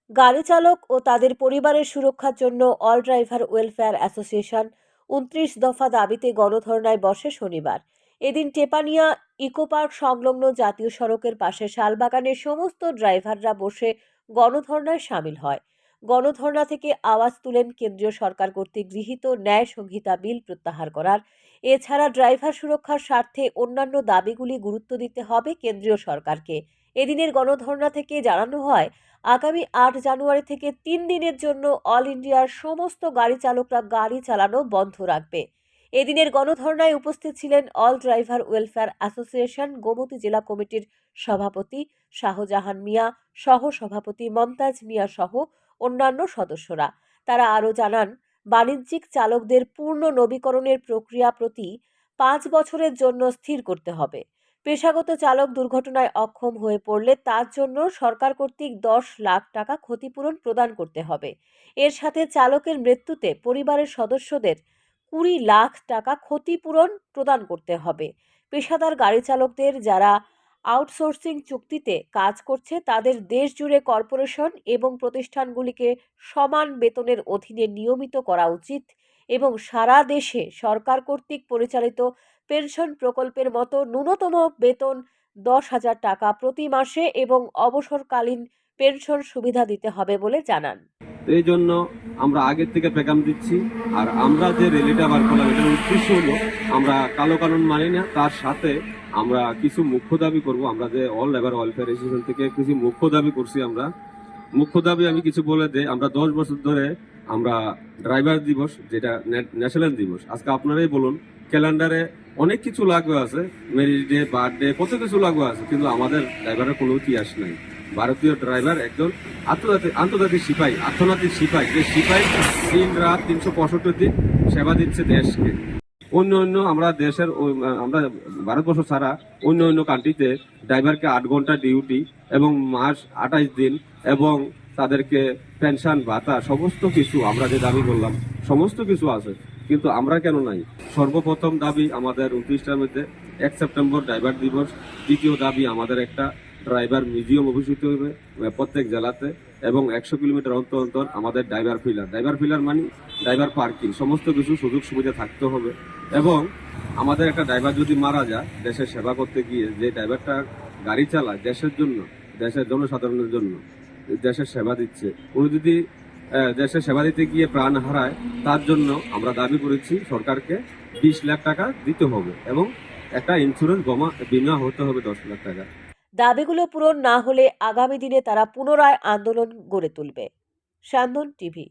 গাড়ি চালক ও তাদের পরিবারের সুরক্ষার জন্য অল ড্রাইভার ওয়েলফেয়ার অ্যাসোসিয়েশন ২৯ দফা দাবিতে গণধর্নায় বসে শনিবার। এদিন টেপানিয়া ইকোপার্ক সংলগ্ন জাতীয় সড়কের পাশে শালবাগানের সমস্ত ড্রাইভাররা বসে গণধর্নায় সামিল হয়। গণধর্না থেকে আওয়াজ তুলেন কেন্দ্রীয় সরকার কর্তৃক গৃহীত ন্যায় সংহিতা বিল প্রত্যাহার করার। এছাড়া ড্রাইভার সুরক্ষার স্বার্থে অন্যান্য দাবিগুলি গুরুত্ব দিতে হবে কেন্দ্রীয় সরকারকে। এদিনের গণধর্না থেকে জানানো হয়, আগামী ৮ জানুয়ারি থেকে ৩ দিনের জন্য অল ইন্ডিয়ার সমস্ত গাড়ি চালকরা গাড়ি চালানো বন্ধ রাখবে। এদিনের গণধর্নায় উপস্থিত ছিলেন all driver welfare association Gomati জেলা কমিটির সভাপতি শাহজাহান মিয়া, সহ সভাপতি মমতাজ মিয়া সহ অন্যান্য সদস্যরা। তারা আরও জানান, বাণিজ্যিক চালকদের পূর্ণ নবীকরণের প্রক্রিয়া প্রতি ৫ বছরের জন্য স্থির করতে হবে। পেশাগত চালক দুর্ঘটনায় অক্ষম হয়ে পড়লে তার জন্য সরকার কর্তৃক ১০ লাখ টাকা ক্ষতিপূরণ প্রদান করতে হবে। এর সাথে চালকের মৃত্যুতে পরিবারের সদস্যদের ২০ লাখ টাকা ক্ষতিপূরণ প্রদান করতে হবে। পেশাদার গাড়ি চালকদের যারা আউটসোর্সিং চুক্তিতে কাজ করছে তাদের দেশ জুড়ে কর্পোরেশন এবং প্রতিষ্ঠানগুলিকে সমান বেতনের অধীনে নিয়মিত করা উচিত এবং সারা দেশে সরকার কর্তৃক পরিচালিত পেনশন প্রকল্পের মতো ন্যূনতম বেতন ১০,০০০ টাকা প্রতি মাসে এবং অবসরকালীন পেনশন সুবিধা দিতে হবে বলে জানান। এই জন্য আমরা আগের থেকে পেগাম দিচ্ছি। আর আমরা যে র্যালিটা বার করলাম, এটার উদ্দেশ্য হলো আমরা কালো কানুন মানি না, তার সাথে আমরা কিছু মুখ্য দাবি করব। আমরা যে অল লেবার ওয়েলফেয়ার অ্যাসোসিয়েশন থেকে কিছু মুখ্য দাবি করছি। আমরা মুখ্য দাবি আমি কিছু বলে দেই। আমরা ১০ বছর ধরে আমরা ড্রাইভার দিবস, যেটা ন্যাশনাল দিবস, আজকে আপনারাই বলুন, ক্যালেন্ডারে অনেক কিছু লাগু আছে, ম্যারেজ ডে, বার্থডে, কত কিছু লাগু আছে, কিন্তু আমাদের ড্রাইভারের কোনো ইতিহাস নাই। ভারতীয় ড্রাইভার একজন আন্তর্জাতিক সিপাহী, আর্থনৈতিক সিপাহী, যে সিপাহী দিন রাত ৩৬৫ দিন সেবা দিচ্ছে দেশকে। অন্য আমরা দেশের আমরা ভারতবর্ষ ছাড়া অন্য কান্ট্রিতে ড্রাইভারকে ৮ ঘন্টা ডিউটি এবং মাস ২৮ দিন এবং তাদেরকে পেনশন ভাতা সমস্ত কিছু আমরা যে দাবি করলাম সমস্ত কিছু আছে, কিন্তু আমরা কেন নাই? সর্বপ্রথম দাবি আমাদের ২৯টার মধ্যে ১ সেপ্টেম্বর ড্রাইভার দিবস। দ্বিতীয় দাবি আমাদের একটা ড্রাইভার মিউজিয়াম অভিষিত হবে প্রত্যেক জেলাতে এবং ১০০ কিলোমিটার অন্তর অন্তর আমাদের ড্রাইভার ফিলার মানে ড্রাইভার পার্কিং, সমস্ত কিছু সুযোগ সুবিধা থাকতে হবে। এবং আমাদের একটা ড্রাইভার যদি মারা যায় দেশের সেবা করতে গিয়ে, যে ড্রাইভারটা গাড়ি চালায় দেশের জন্য, দেশের জনসাধারণের জন্য, দেশের সেবা দিচ্ছে, উনি যদি দেশের সেবা দিতে গিয়ে প্রাণ হারায়, তার জন্য আমরা দাবি করেছি সরকারকে ২০ লাখ টাকা দিতে হবে এবং একটা ইন্স্যুরেন্স বিমা হতে হবে ১০ লাখ টাকা। দাবিগুলো পূরণ না হলে আগামী দিনে তারা পুনরায় আন্দোলন গড়ে তুলবে। স্যান্দন টিভি।